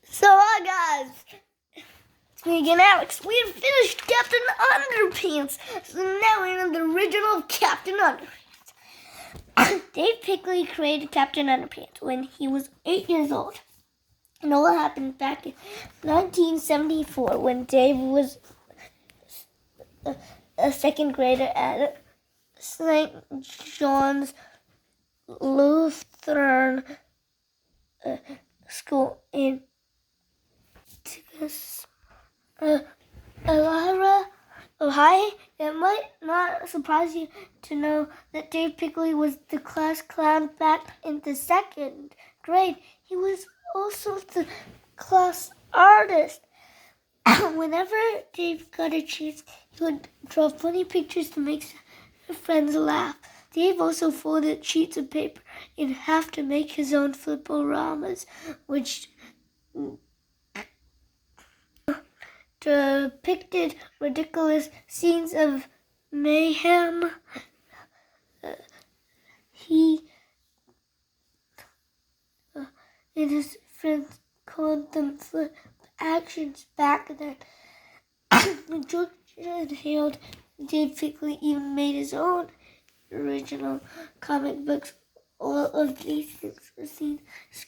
So, guys, it's me again, Alex. We have finished Captain Underpants. So now we're in the original Captain Underpants. Dave Pickley created Captain Underpants when he was 8 years old. And all happened back in 1974 when Dave was a second grader at St. John's Lutheran School in Ohio. It might not surprise you to know that Dave Pickley was the class clown back in the second grade. He was also the class artist. Whenever Dave got a chance, he would draw funny pictures to make his friends laugh. Dave also folded sheets of paper in half to make his own fliporamas, which depicted ridiculous scenes of mayhem. He and his friends called them flip actions back then. George Hale, Dave Pickley even made his own original comic books. All of these things were seen as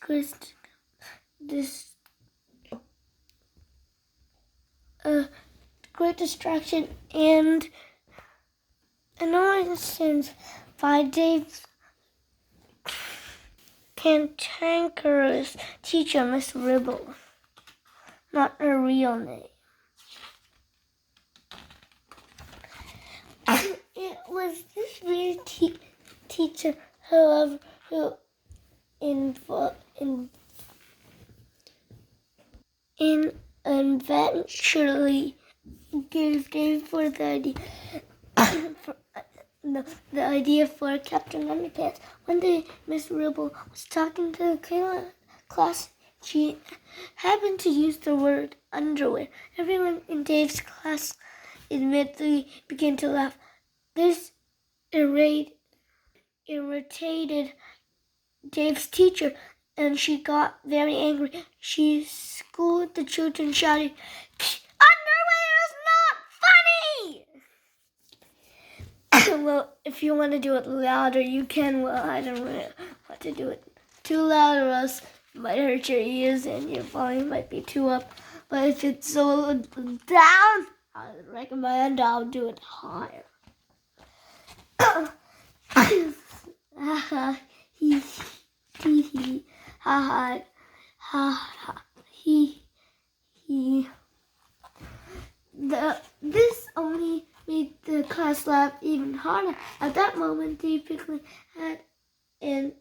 great distraction and annoyances by Dave's cantankerous teacher, Miss Ribble. Not her real name. It was this very teacher, however, who eventually gave Dave for the idea the idea for Captain Underpants. One day, Miss Ribble was talking to the class. She happened to use the word underwear. Everyone in Dave's class immediately began to laugh. This irritated Dave's teacher, and she got very angry. She scolded the children, shouting, "Underwear is not funny!" Well, if you want to do it louder, you can. Well, I don't really want to do it too loud, or else it might hurt your ears and your volume might be too up. But if it's so down, I would recommend I'll do it higher. He, ha ha, he. This only made the class laugh even harder. At that moment, Dave Pickley had an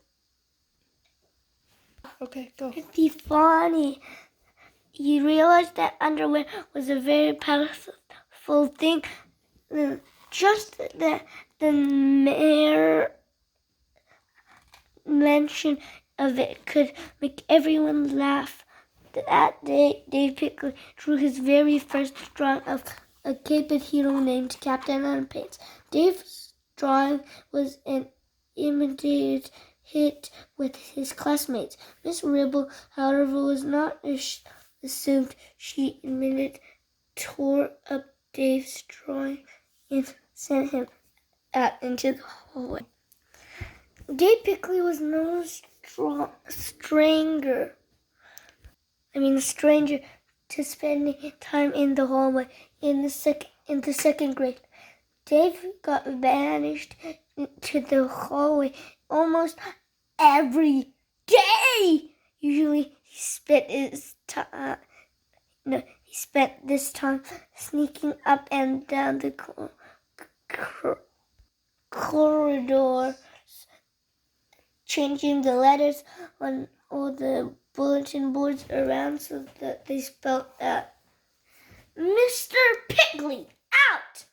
epiphany. He realized that underwear was a very powerful thing. Just the mere mention of it could make everyone laugh. That day, Dave Pickley drew his very first drawing of a caped hero named Captain Underpants. Dave's drawing was an immediate hit with his classmates. Miss Ribble, however, was not assumed. She admitted, tore up Dave's drawing, and sent him out into the hallway. Dave Pickley was no stranger to spending time in the hallway in the second grade. Dave got banished to the hallway almost every day. Usually, he spent this time sneaking up and down the corridor, changing the letters on all the bulletin boards around so that they spelled out Mr. Pickley out.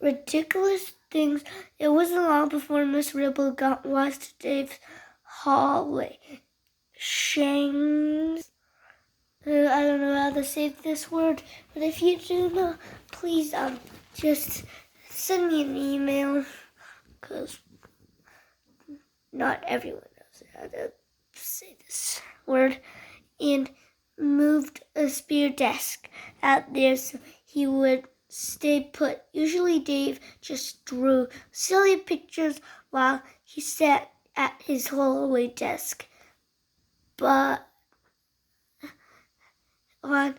Ridiculous things. It wasn't long before Miss Ribble got wise to Dave's hallway. Shangs. I don't know how to say this word, but if you do know, please just send me an email, because not everyone knows how to say this word, and moved a spare desk out there so he would stay put. Usually Dave just drew silly pictures while he sat at his hallway desk. But on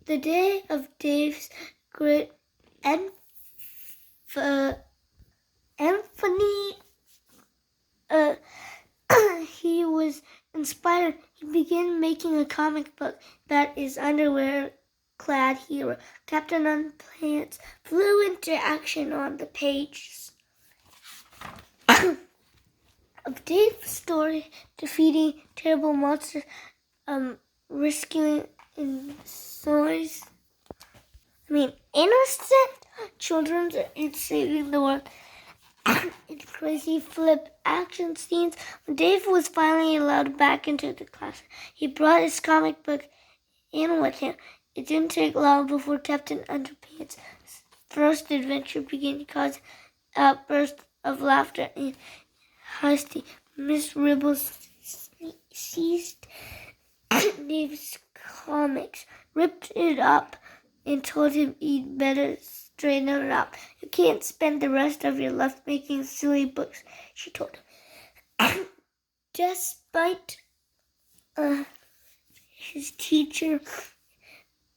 the day of Dave's great Anthony, he was inspired. He began making a comic book about his underwear-clad hero. Captain Underpants flew into action on the pages of Dave's story, defeating terrible monsters, rescuing innocent children, and saving the world. In crazy flip action scenes, when Dave was finally allowed back into the class, he brought his comic book in with him. It didn't take long before Captain Underpants' first adventure began to cause outbursts of laughter and hasty. Miss Ribble seized Dave's comics, ripped it up, and told him he'd better straighten it up. You can't spend the rest of your life making silly books, she told him. Despite his teacher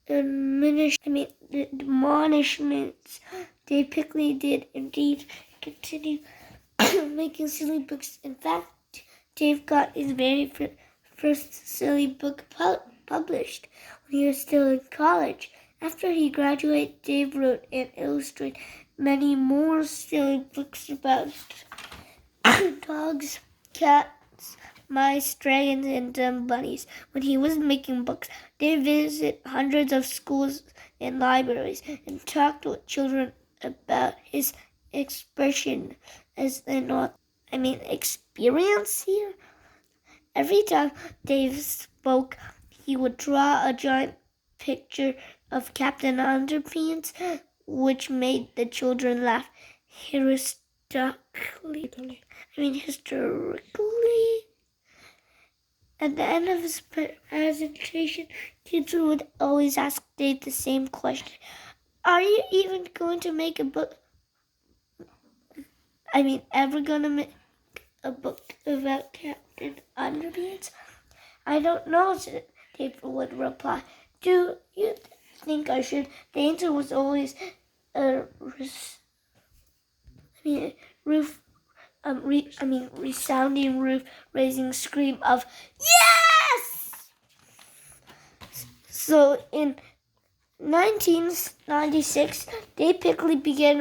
admonishments, Dave Pickley did indeed continue making silly books. In fact, Dave got his very first silly book published when he was still in college. After he graduated, Dave wrote and illustrated many more silly books about dogs, cats, mice, dragons, and dumb bunnies. When he was making books, Dave visited hundreds of schools and libraries and talked with children about his expression as an author. Experience here. Every time Dave spoke, he would draw a giant picture of Captain Underpants, which made the children laugh hysterically. At the end of his presentation, kids would always ask Dave the same question. Are you even going to make a book? Ever gonna make a book about Captain Underpants? I don't know, Dave would reply. Do you think I should? The answer was always a resounding roof-raising scream of yes! So in 1996, Dave Pickley began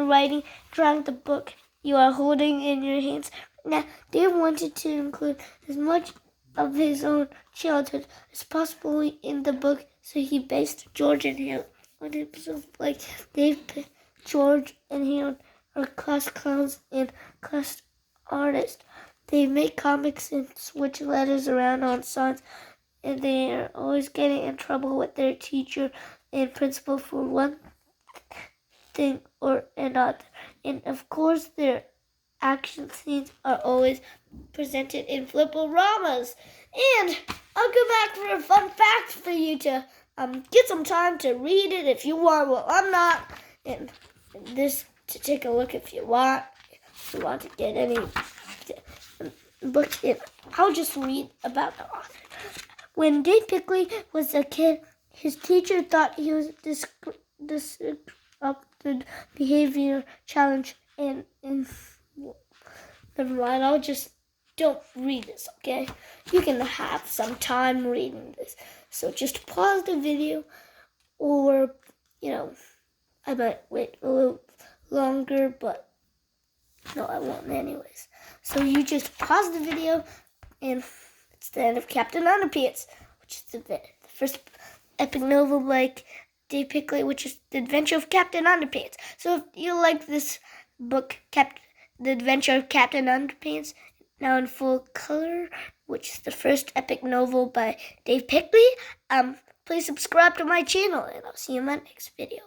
drawing the book you are holding in your hands. Now, Dave wanted to include as much of his own childhood as possible in the book, so he based George and Harold on himself. Like Dave, George and Harold are class clowns and class artists. They make comics and switch letters around on signs, and they are always getting in trouble with their teacher and principal for one thing or another. And of course, their action scenes are always presented in flipporamas. And I'll go back for a fun fact for you to get some time to read it if you want. Well, I'm not. And this to take a look if you want. If you want to get any book in, I'll just read about the author. When Dave Pickley was a kid, his teacher thought he was disrupted behavior challenge and never mind, I'll just don't read this, okay? You can have some time reading this. So just pause the video, or, I might wait a little longer, but no, I won't anyways. So you just pause the video, and it's the end of Captain Underpants, which is the first epic novel by Dave Pickley, which is The Adventure of Captain Underpants. So if you like this book, The Adventure of Captain Underpants, now in full color, which is the first epic novel by Dave Pickley, please subscribe to my channel, and I'll see you in my next video.